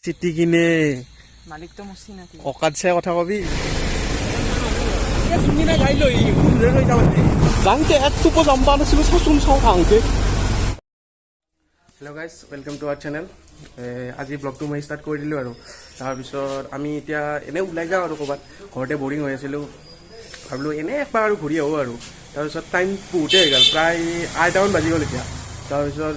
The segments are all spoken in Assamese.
চিটি কিনে মালিক তো মুছি নাকি অকাত চাই কথা কবি তুমি না গাই লৈ যাওঁতে এক টোপ যাম্বা নাছিলো চাচোন চাওঁ খাওঁতে। Hello' guys, welcome to our channel. আজি ব্লগটো মই ষ্টাৰ্ট কৰি দিলোঁ আৰু তাৰপিছত আমি এতিয়া এনেই ওলাই যাওঁ আৰু ক'ৰবাত। ঘৰতে বৰিং হৈ আছিলোঁ, ভাবিলোঁ এনেই একবাৰ আৰু ঘূৰি আহোঁ আৰু। তাৰপিছত টাইম বহুতেই হৈ গ'ল, প্ৰায় 8টামান বাজি গ'ল এতিয়া। তাৰপিছত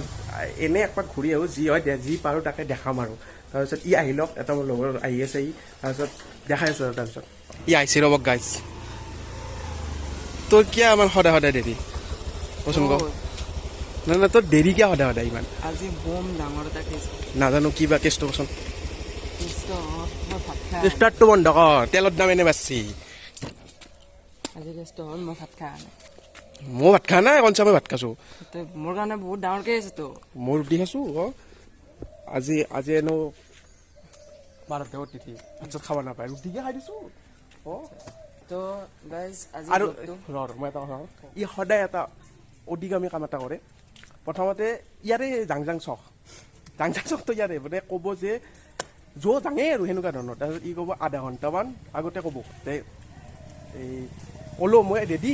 এনেই একবাৰ ঘূৰি আহোঁ, যি হয় যি পাৰোঁ তাকে দেখাম আৰু। তাৰপিছত ই আহি লওক, এটা মোৰ লগৰ আহি আছে, তাৰপিছত দেখাই আছোঁ আৰু। তাৰপিছত ই আহিছে ৰ'বক গাইজ। তোৰ কিয় আমাৰ সদায় সদায় দেৰি কচোন ক? নাই নাই, তোৰ দেৰি কিয় সদায় সদায় ইমান? আজি বম ডাঙৰ এটা কেছ নাজানো কি বা কেছটো কচোন। মই ভাত খাই ষ্টাৰ্টটো বন্ধ কৰ, তেলৰ দাম এনে বাঢ়ছি। আজি কেছটো হ'ল মই ভাত খাই নাই। মই ভাত খোৱা নাই, কনচা মই ভাত খাইছোঁ। মোৰ কাৰণে বহুত ডাঙৰ কেছ এইটো। মই ৰুটি খাইছোঁ। আজি এনেও বাৰতে তিথি ভাত চাত খাব নাপায়, ৰুটিকে খাই দিছোঁ। তো গাইজ আজি আৰু মই এটা কথা কওঁ, ই সদায় এটা অধিগামী কাম এটা কৰে। প্ৰথমতে ইয়াৰে জাং চখটো ইয়াৰে মানে ক'ব যে যাঙেই আৰু সেনেকুৱা ধৰণৰ। তাৰপিছত ই ক'ব আধা ঘণ্টামান আগতে ক'ব যে এই ক'লো মই ৰেডি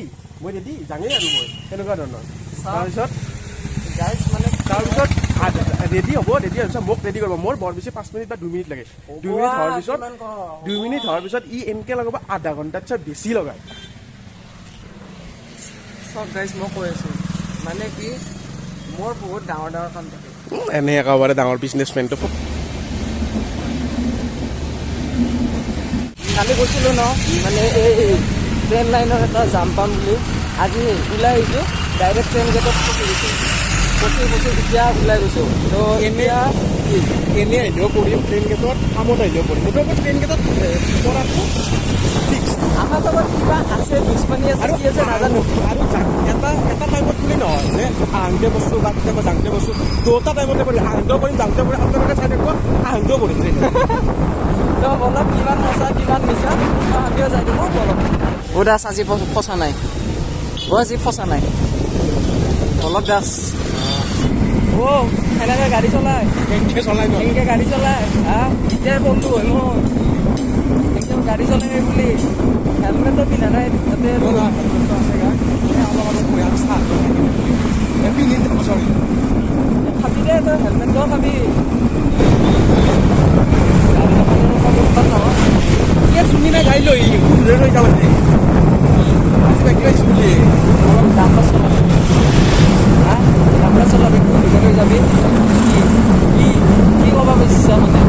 যাঙেই আৰু মই সেনেকুৱা ধৰণৰ। তাৰপিছত ৰেডি হ'ব, ৰেডি হোৱাৰ পিছত মোক ৰেডি কৰিব। মোৰ বৰ বেছি 5 মিনিট বা 2 মিনিট লাগে। 2 মিনিট হোৱাৰ পিছত ই এনেকৈ লগাব আধা ঘণ্টাতছে বেছি লগায়। চব গাইজ মই কৈ আছোঁ, মানে কি মোৰ বহুত ডাঙৰ ডাঙৰ কাম থাকে। এনে একেবাৰে ডাঙৰ বিজনেছমেনটো। কালি কৈছিলোঁ ন, মানে এই ট্ৰেইন লাইনৰ এটা জাম পাম বুলি। আজি ওলাই আহিছোঁ, ডাইৰেক্ট ট্ৰেইন গেটত ফচি এতিয়া ওলাই গৈছোঁ। তো এতিয়া এনেই আহিলেও কৰিম, ট্ৰেইন গেটত কামত আহিলেও কৰিম। মুঠতে ট্ৰেইন গেটত কৰাটো ফিক্স। আমাৰ লগত কিবা আছে, দুশ্মনী আছে, কি আছে নাজানো। আৰু এটা টাইমত বুলি নহয় যে আহোঁতে বস্তু বা কেতিয়াবা যাওঁতে বস্তু দুটা টাইমতে কৰিম। আহোঁতেও কৰিম, যাওঁতে কৰিম, আপোনালোকে চাই থাকিব, আহোঁতেও কৰিম। তো অলপ কিমান সঁচা কিমান মিছা আমিও যাই দিব অলপ। দাস আজি ফচা নাই, আজি ফচা নাই অলপ দাস। সেনেকৈ গাড়ী চলাই এনেকৈ গাড়ী চলাই এতিয়াই বন্ধু হয় মোৰ। একদম গাড়ী চলাই বুলি হেলমেটো পিন্ধা নাই তাতে। খাবি দে তই, হেলমেটটো খাবি। চুনি নাই গাড়ী লৈ যাওঁ অলপ ডাঙৰ চলাবি, ডাঙৰ চলাবি, লৈ যাবি। কি ক'ব বিচাৰিছা মানে?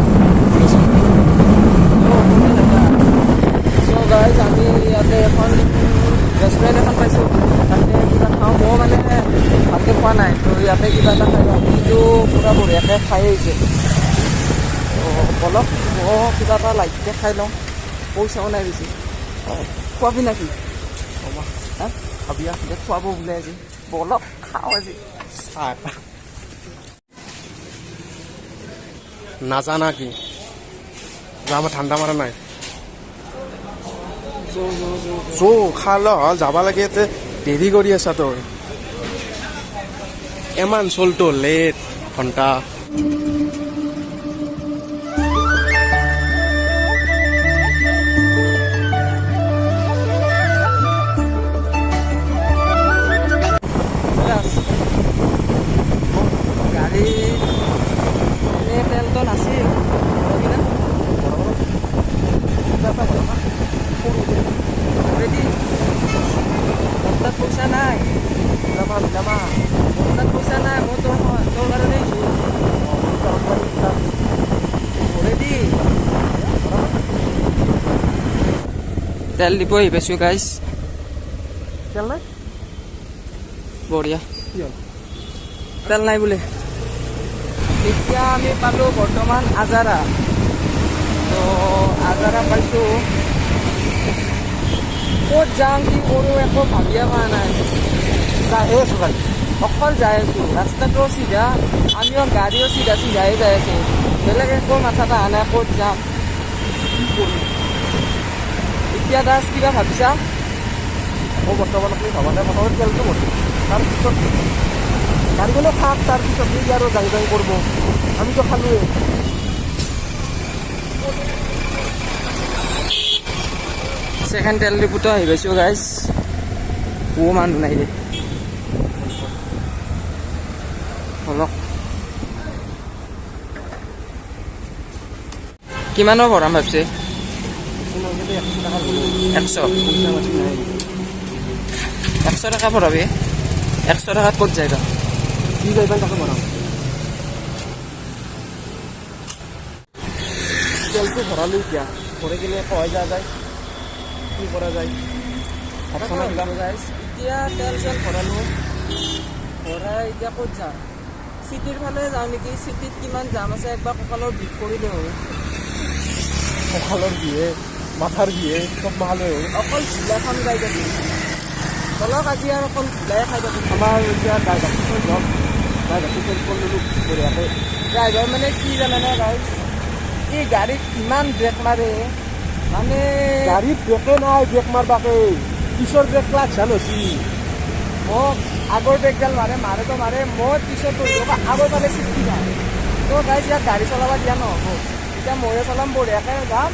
চ' গাইজ, আমি ইয়াতে এখন ৰেষ্টুৰেণ্ট এখন পাইছোঁ, তাতে কিবা খাওঁ। মই মানে ভালকৈ খোৱা নাই, তো ইয়াতে কিবা এটা খাই লওঁ। কিন্তু পূৰা বঢ়িয়াকৈ খাই আহিছে। অলপ মই কিবা এটা লাইটকৈ খাই লওঁ, পইচাও নাই বেছি। খোৱাবি নাকি? হা খাবি দে, খুৱাব বোলে আজি। অলপ খাওঁ আজি নাজানা কি আমাৰ ঠাণ্ডা মাৰা নাই। খা ল, যাব লাগে। ইয়াতে দেৰি কৰি আছা তই, ইমান চলটো লেট ঘণ্টা। গাড়ী এনেই তেলটো নাছিল, ৰেডি। মোৰ তাত পইচা নাই, মোৰ তাত পইচা নাই। মই তোৰ কাৰণে ৰেডি। তেল দিব আহি পাইছোঁ গাইজ। তেল নাই, বঢ়িয়া। তেল নাই বোলে। এতিয়া আমি পালোঁ বৰ্তমান আজাৰা। তো আজাৰা পাইছোঁ, ক'ত যাওঁ কি কৰোঁ একো ভাবিয়ে পোৱা নাই। যাই আছোঁ খালি, অকল যাই আছোঁ। ৰাস্তাটো চিধা, আমিও গাড়ীও চিধাই যাই আছোঁ। বেলেগ একো মাথাত অহা নাই, ক'ত যাম কি কৰিম। এতিয়া দাস কিবা ভাবিছা? মই বৰ্তমান আপুনি ভাবা নাই। প্ৰথমতে তেলটো ভৰিম, তাৰপিছত গাড়ীখনো খাওক, তাৰপিছত নিজে আৰু যাং কৰিব। আমিতো খালোৱেই। ছেকেণ্ড তেল ডিপুটো আহি পাইছোঁ গাইজ মানুহ নাই দে অলপ কিমানৰ ভৰাম ভাবছে 100 টকা ভৰাবি 100 টকাত ক'ত যায় কি যাইবা তাকে ভৰাম তেলটো ভৰালো এতিয়া ভৰাই কিনে কয় যা যায় কি কৰা যায় এতিয়া তেল চেল ভৰালোঁ ভৰাই এতিয়া ক'ত যাম চিটিৰ ফালে যাওঁ নেকি চিটিত কিমান জাম আছে একবাৰ কঁকালৰ বিষ কৰিলে হ'ল কঁকালৰ বিহে মাথাৰ বিহে চব ভালে হ'ল অকল জিলাখন গাই থাকি চলক আজি আৰু অকল জিলাই খাই থাকি আমাৰ এতিয়া গাই গাখীৰ যাওক গাই গাখীৰ ল'লোঁ বঢ়িয়াকৈ ড্ৰাইভাৰ মানে কি জানেনে গাইজ এই গাড়ীত কিমান ব্ৰেক মাৰে মানে গাড়ীত ব্ৰেকে নাই ব্ৰেক মাৰবাকে পিছৰ ব্ৰেক ক্লাচ জানছি মোক আগৰ ব্ৰেকডাল মাৰেতো মাৰে মই পিছত আগৰ ফালে চিটি যায় তো গাইজ ইয়াত গাড়ী চলাব দিয়া নহ'ব এতিয়া ময়ে চলাম বঢ়িয়াকৈ যাম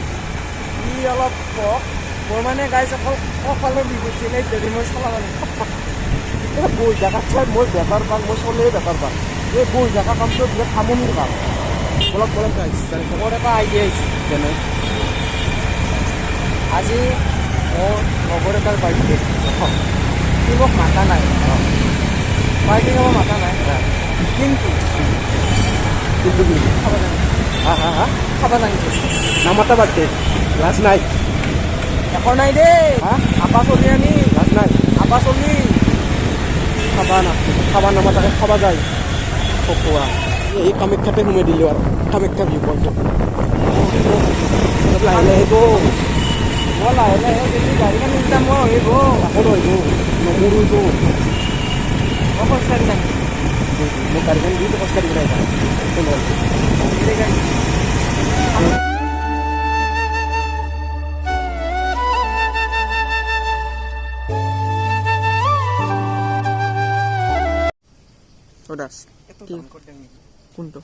ই অলপ কওক মোৰ মানে গাইজ অকল কঁকালৰ বিষ উঠিলে যদি মই চলাব লাগিব এই বহি জেগাত চাই মই বেপাৰ পাম মই চলেই বেপাৰ পাম এই বহি জেগা কামটো বিৰাট আমনিৰ কাম বলক বলক গাইজ মোৰ এটা আইডিয়া আহিছে যেনে আজি মোৰ লগৰ এটাৰ বাৰ্থডে সি মোক মাতা নাই পাৰ্টি খাব মাতা নাই কিন্তু কিন্তু কি খাব জানিছে হা হা হা খাব জানিছে নামাতা বাৰ্থডে লাজ নাই একো নাই দেই হা আপা চলি আনি লাজ নাই আপা চলি খাবা নামাতাকে খাবা যায় খোৱা এই কামাখ্যাতে সোমাই দিলোঁ আৰু কামাখ্যা ভিউ পইণ্টত লাহে লাহে গৈ মই লাহে লাহে যদি গাড়ীখন নিজাম মই আহিব আকৌ আহিব নমৰিব মই খোজকাঢ়ি যাম মোক গাড়ীখন দি খোজকাঢ়ি পেলাই দাস কোনটো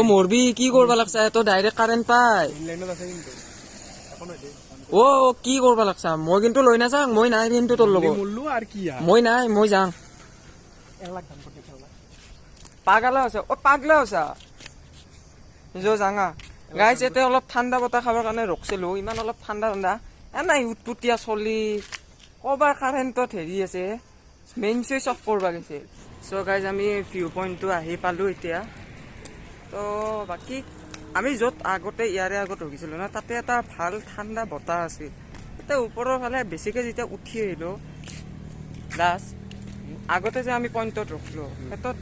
মৰবি কি কৰিব লাগছা এটো ডাইৰেক্ট কাৰেণ্ট পাই কি কৰিব লাগছা মই কিন্তু লৈ নাযাওঁ মই নাই কিন্তু তোৰ লগত মই নাই মই যাওঁ পাগলা হৈছে পাগলা হৈছা যাঙা গাইছ এতিয়া অলপ ঠাণ্ডা বতাহ খাবৰ কাৰণে ৰখিছিলোঁ ইমান অলপ ঠাণ্ডা নাই উটপুটীয়া চলি ক'বাৰ কাৰেণ্টত হেৰি আছে মেইন চুইচ অফ কৰিব গৈছে চ' গাইজ আমি ভিউ পইণ্টটো আহি পালোঁ এতিয়া তো বাকী আমি য'ত আগতে ইয়াৰে আগত ৰখিছিলোঁ ন তাতে এটা ভাল ঠাণ্ডা বতাহ আছিল এতিয়া ওপৰৰ ফালে বেছিকৈ যেতিয়া উঠি আহিলোঁ লাষ্ট আগতে যে আমি পইণ্টত ৰখিলোঁ সেইটোত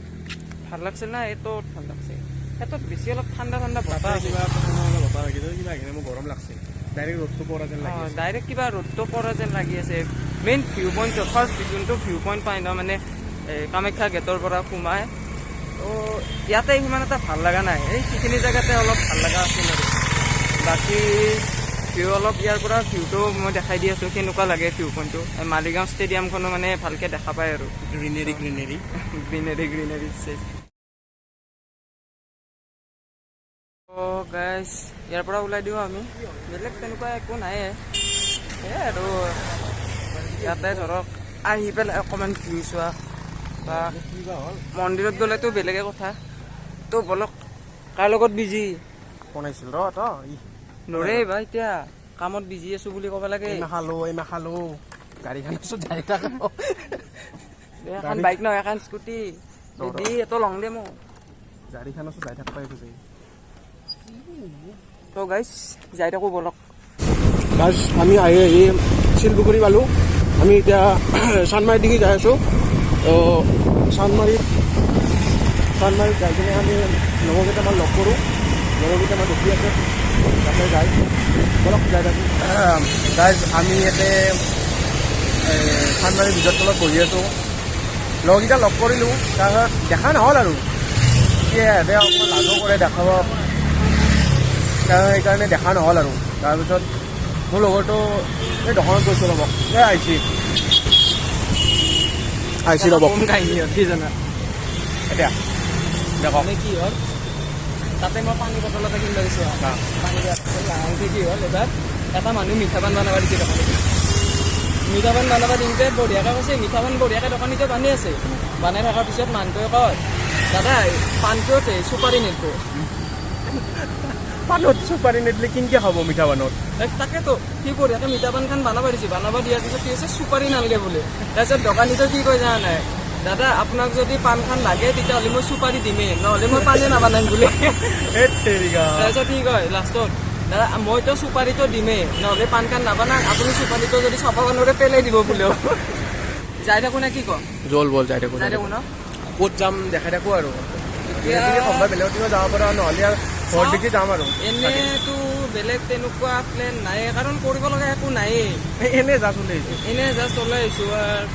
ভাল লাগছিল না এইটোত ভাল লাগছে সেইটোত বেছি অলপ ঠাণ্ডা বতাহ মোৰ গৰম লাগছে ডাইৰেক্ট ৰ'দটো পৰা যেন লাগি আছে ডাইৰেক্ট কিবা ৰ'দটো পৰা যেন লাগি আছে মেইন ভিউ পইণ্টটো ফাৰ্ষ্ট যোনটো ভিউ পইণ্ট পাই ন মানে কামাখ্যা গেটৰ পৰা সোমাই তো ইয়াতে সিমান এটা ভাল লগা নাই এই সেইখিনি জেগাতে অলপ ভাল লগা আছিল আৰু বাকী ভিউ অলপ ইয়াৰ পৰা ভিউটো মই দেখাই দি আছোঁ কেনেকুৱা লাগে ভিউ পইণ্টটো মালিগাঁও ষ্টেডিয়ামখনো মানে ভালকৈ দেখা পায় আৰু গ্ৰীনেৰী গাইজ ইয়াৰ পৰা ওলাই দিওঁ আমি বেলেগ তেনেকুৱা একো নাই সেয়াই আৰু ইয়াতে ধৰক আহি পেলাই অকণমান ভিউ চোৱা বা মন্দিৰত গ'লেতো বেলেগে কথা তো বলক কাৰ লগত বিজি বনাইছিল নৰে বা এতিয়া কামত বিজি আছোঁ বুলি ক'ব লাগে নাখালো গাড়ীখন যাই থাকো এখন বাইক নহয় এখন স্কুটি দি এটো লং দে মোক গাড়ীখন যাই থাকবাই খুজি তো গাইজ যাই থাকোঁ বলক গাইজ আমি আহি শিলপুখুৰী পালোঁ আমি এতিয়া চান্দমাৰীত দেখি যাই আছোঁ তো চান্দমাৰীত যাই কিনে আমি লগৰকেইটামান লগ কৰোঁ লগৰকেইটামান ৰখি আছে তাতে যাই বলক যাই থাকোঁ গাইজ আমি ইয়াতে চান্দমাৰীৰ ব্ৰিজৰ তলত বহি আছোঁ লগৰকেইটা লগ কৰিলোঁ তাৰপিছত দেখা নহ'ল আৰু সিহঁতে অকণমান লাজো কৰে দেখাব সেইকাৰণে দেখা নহ'ল আৰু তাৰপিছত মোৰ লগৰটো এই দোকানত গৈছোঁ ৰ'ব আহিছি ৰ'ব কাহিনী কি জানা এতিয়া দেখক কি হ'ল তাতে মই পানী বটল এটা কিনিব দিছোঁ পানী কি হ'ল এবাৰ এটা মানুহ মিঠা পান বনাব দিছে দোকানীক মিঠা পান বনাব দিওঁতে বঢ়িয়াকৈ কৈছে মিঠা পান বঢ়িয়াকৈ দোকানীতে বান্ধি আছে বানাই থকাৰ পিছত মানুহটোৱে কয় দাদা পাণটোতে চুপাৰি নিদিব পাণত চুপাৰি নিদিলে কিনকে খাব মিঠা পাণত তাকেতো সি বঢ়িয়াকৈ মিঠা পানখন বনাব দিছে বনাব দিয়াৰ পিছত কি হৈছে চুপাৰি নালাগে বোলে তাৰপিছত দোকানীটো কি কয় জানা নাই দাদা আপোনাক যদি পাণখন লাগে তেতিয়াহ'লে মই চুপাৰি দিমেই নহ'লে মই পাণে নাবানাম বোলে তাৰপিছত কি কয় লাষ্টত দাদা মইতো চুপাৰিটো দিমেই নহ'লে পাণখন নাবানাম আপুনি চুপাৰিটো যদি চফা পাণৰে পেলাই দিব বোলেও যাই থাকোঁ নে কি কয় জল বল যাই থাকো ন ক'ত যাম দেখাই থাকো আৰু সময় বেলেগ দিনত যাব পৰা নহ'লে আৰু ঘৰ দেখি যাম আৰু এনেতো বেলেগ তেনেকুৱা প্লেন নাই কাৰণ কৰিব লগা একো নায়েই এনে যা চলি এনেই জাষ্ট ওলাই আহিছোঁ আৰু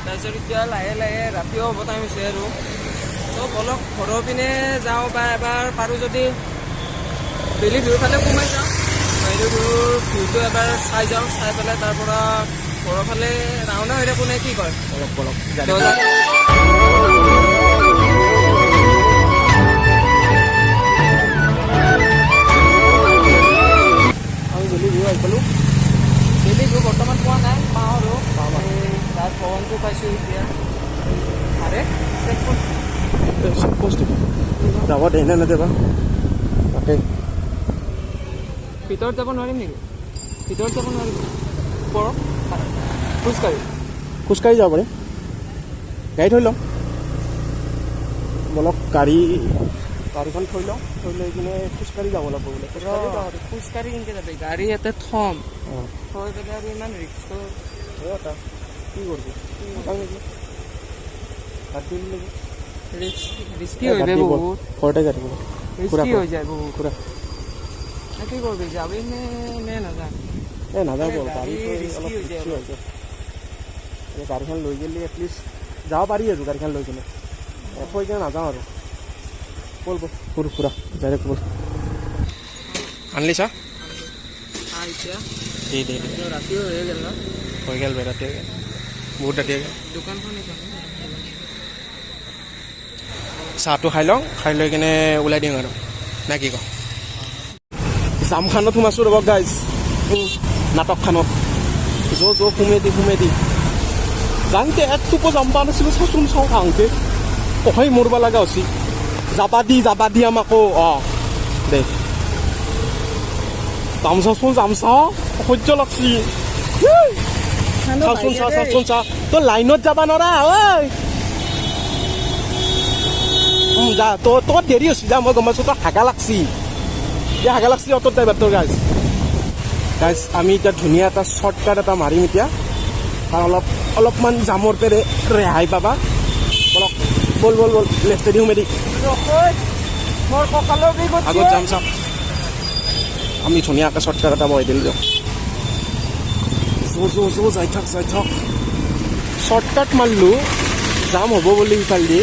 তাৰপিছত এতিয়া লাহে লাহে ৰাতিও হ'ব টাইম হৈছে আৰু ত' বলক ঘৰৰ পিনে যাওঁ বা এবাৰ পাৰোঁ যদি বেলি বিহুৰ ফালে সোমাই যাওঁ বেলি বিহুৰ ভিউটো এবাৰ চাই যাওঁ চাই পেলাই তাৰ পৰা ঘৰৰ ফালে ৰাওনা হৈ থাকোঁ নে কি কয় অলপ অলপ আমি বেলি বিহু আহি পালোঁ বেলি বিহু বৰ্তমান পোৱা নাই পাওঁ আৰু তাৰ পৱনটো পাইছোঁ এতিয়া আৰে চব বস্তু যাব দে নে নেদে বা তাকে ভিতৰত যাব নোৱাৰিম নেকি ভিতৰত যাব নোৱাৰিম ওপৰত খোজকাঢ়ি খোজকাঢ়ি যাব পাৰে গাড়ী থৈ লওঁ বলক গাড়ীখন থৈ লওঁ থৈ লৈ কিনে খোজকাঢ়ি যাব লাগিব বোলে খোজকাঢ়ি কেনেকৈ যাবি গাড়ী ইয়াতে থ'ম অঁ থৈ পেলাই আৰু ইমান ৰিক্সটো এটা কি কৰিবি নেকি ৰিস্কি হৈ যায় বহুত ঘৰতে যাই থাকিব ৰিস্কি হৈ যায় বহুত খুৰা কি কৰিবি যাবি নে নাযাম এই নাযাওঁ বল গাড়ী risky হৈ যায় অলপ গাড়ীখন লৈ গ'লে এটলিষ্ট যাব পাৰি আৰু গাড়ীখন লৈ কিনে থৈ কিনে নাযাওঁ আৰু ব'ল ব'ল ফুৰা ডাইৰেক্ট ব'ল আনলি চা এতিয়া দে ৰাতিও হৈ গ'ল ন হৈ গ'ল ৰাতি বহুত ৰাতি হৈ গ'ল দোকানখন চাহটো খাই লওঁ খাই লৈ কিনে ওলাই দিওঁ আৰু নে কি কওঁ জামখানত সোমাইছোঁ ৰ'ব গাইজ নাটকখানত সোমে দি যাওঁতে এক টোপো যাম পোৱা নাছিলোঁ চাচোন চাওঁ খাওঁতে কহাই মৰিব লগা হৈছে যাবা দি আমাকো অঁ দে যাম চা সহ্য লাগছি চাচোন চা তই লাইনত যাব নোৱাৰা ঐ যা তোৰ দেৰি হৈছে যা মই গম পাইছোঁ তোৰ হাগা লাগছি অটোত ড্ৰাইভাৰ তোৰ গাইজ আমি এতিয়া ধুনীয়া এটা শ্বৰ্টকাট এটা মাৰিম এতিয়া কাৰণ অলপমান জামৰ পেৰে ৰেহাই পাবা বল লেফ্টেদি সোমাই দি মোৰ কঁকালৰ বিষ আগত যাম চাওক আমি ধুনীয়াকৈ শ্বৰ্টকাট এটা বহাই দিলোঁ দিয়ক যাই থাক শ্বৰ্টকাট মাৰিলোঁ জাম হ'ব বুলি ইফালেদি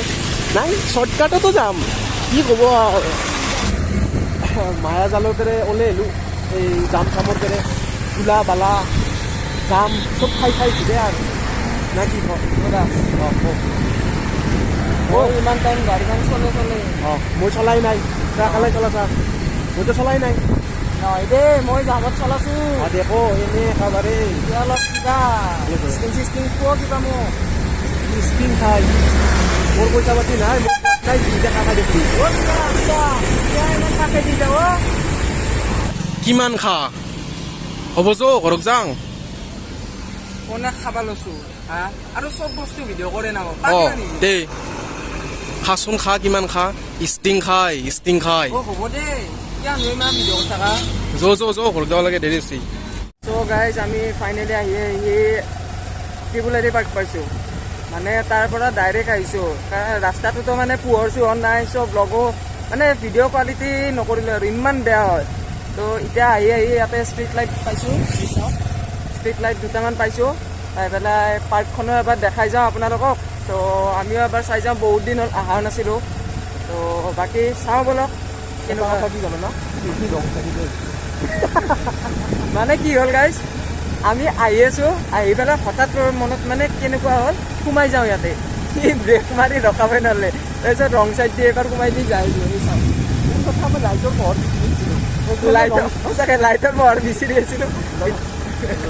নাই শ্বৰ্টকাটতো যাম কি ক'ব মায়াজালৰ পেৰে ওলাই আহিলোঁ এই জাম চামৰ পেৰে চোলা বালা জাম চব খাই ঘূৰে আৰু না কি মই ইমান টাইম গাড়ীখন চলে অঁ মই চলাই নাই কালে চলাছা মইতো চলাই নাই নহয় দেই মই জামত চলাছোঁ দেখো এনেই একেবাৰে এতিয়া অলপ কিবা চিষ্টিং পোৱা কিবা মোক স্কিন খাই মোৰ পইচা পাতি নাই মোৰ নাই দুইটা খাই দেখি দি যাব কিমান খা হ'ব ঘৰক যাওঁ কোনে খাব লৈছোঁ হা আৰু চব বস্তু ভিডিঅ' কৰে না অঁ দেই খাচোন খা কিমান খা ষ্টিং খাই হ'ব দেই কিয় ইমান ভিডিঅ' কৰি থাকা ঘৰত যাব লাগে দেৰি হৈছে চ' গাইজ আমি ফাইনেলি আহি ত্ৰিপুলাৰী পাৰ্ক পাইছোঁ মানে তাৰ পৰা ডাইৰেক্ট আহিছোঁ কাৰণ ৰাস্তাটোতো মানে পোহৰ চোহৰ নাই চ' ব্লগো মানে ভিডিঅ' কোৱালিটি নকৰিলোঁ আৰু ইমান বেয়া হয় তো এতিয়া আহি ইয়াতে ষ্ট্ৰীট লাইট পাইছোঁ ষ্ট্ৰীট লাইট দুটামান পাইছোঁ পাই পেলাই পাৰ্কখনো এবাৰ দেখাই যাওঁ আপোনালোকক তো আমিও এবাৰ চাই যাওঁ বহুত দিন হ'ল অহা নাছিলোঁ তো বাকী চাওঁ বলক কেনেকুৱা কি জানো না মানে কি হ'ল গাইজ আমি আহি আছোঁ আহি পেলাই হঠাৎ মনত মানে কেনেকুৱা হ'ল সোমাই যাওঁ ইয়াতে ব্ৰেক মাৰি ৰখাবই নহ'লে তাৰপিছত ৰং চাইড দি এবাৰ সোমাই দি যাই চাওঁ কথা মই লাইটৰ পোহৰ সঁচাকৈ লাইটৰ পোহৰ বিচাৰি আছিলোঁ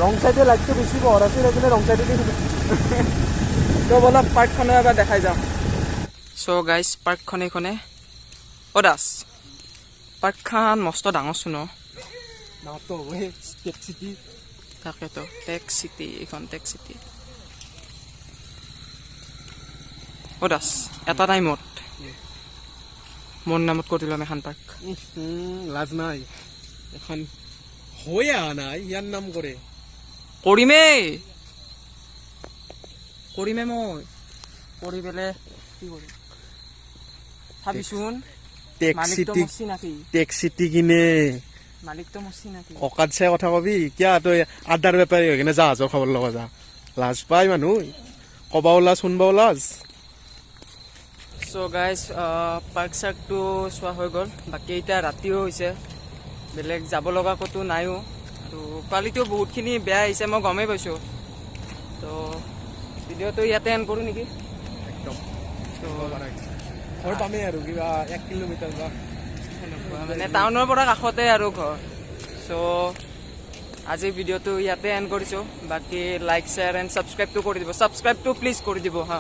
ৰং চাইডে লাইটটো বেছি পোহৰ আছিল সেইকাৰণে ৰং চাইডে তো বলক পাৰ্কখনো এবাৰ দেখাই যাওঁ চ' গাইজ পাৰ্কখন এইখনে অ' দাস পাৰ্কখন মস্ত ডাঙৰচোন ন টেক চিটি তাকেতো টেক চিটি এইখন টেক চিটি অ' দাস এটা টাইমত মোৰ নামত কৰি দিলোঁ এখন পাৰ্ক লাজ নাই এখন হৈ অহা নাই ইয়াৰ নাম কৰে কৰিমেই মই কৰি পেলাই কি কৰিম ভাবিছোন মালিকটো মচি নাকি টেক চিটি কিনে মালিকটো মচি নাকি অকাত চাই কথা কবি কিয় তই আড্ডাৰ বেপাৰী হৈ কিনে জাহাজৰ খবৰ ল'ব যা লাজ পাই মানুহ কবাও লাজ শুনবাও লাজ চ' গাইজ পাৰ্ক চাৰ্কটো চোৱা হৈ গ'ল বাকী এতিয়া ৰাতিও হৈছে বেলেগ যাব লগা ক'তো নাইও আৰু কোৱালিটিও বহুতখিনি বেয়া আহিছে মই গমেই পাইছোঁ তো ভিডিঅ'টো ইয়াতে এণ্ড কৰোঁ নেকি একদম তো ঘৰ পামেই আৰু কিবা 1 কিলোমিটাৰ বা মানে টাউনৰ পৰা কাষতে আৰু ঘৰ চ' আজি ভিডিঅ'টো ইয়াতে এণ্ড কৰিছোঁ বাকী লাইক শ্বেয়াৰ এণ্ড ছাবস্ক্ৰাইবটো কৰি দিব ছাবস্ক্ৰাইবটো প্লিজ কৰি দিব হা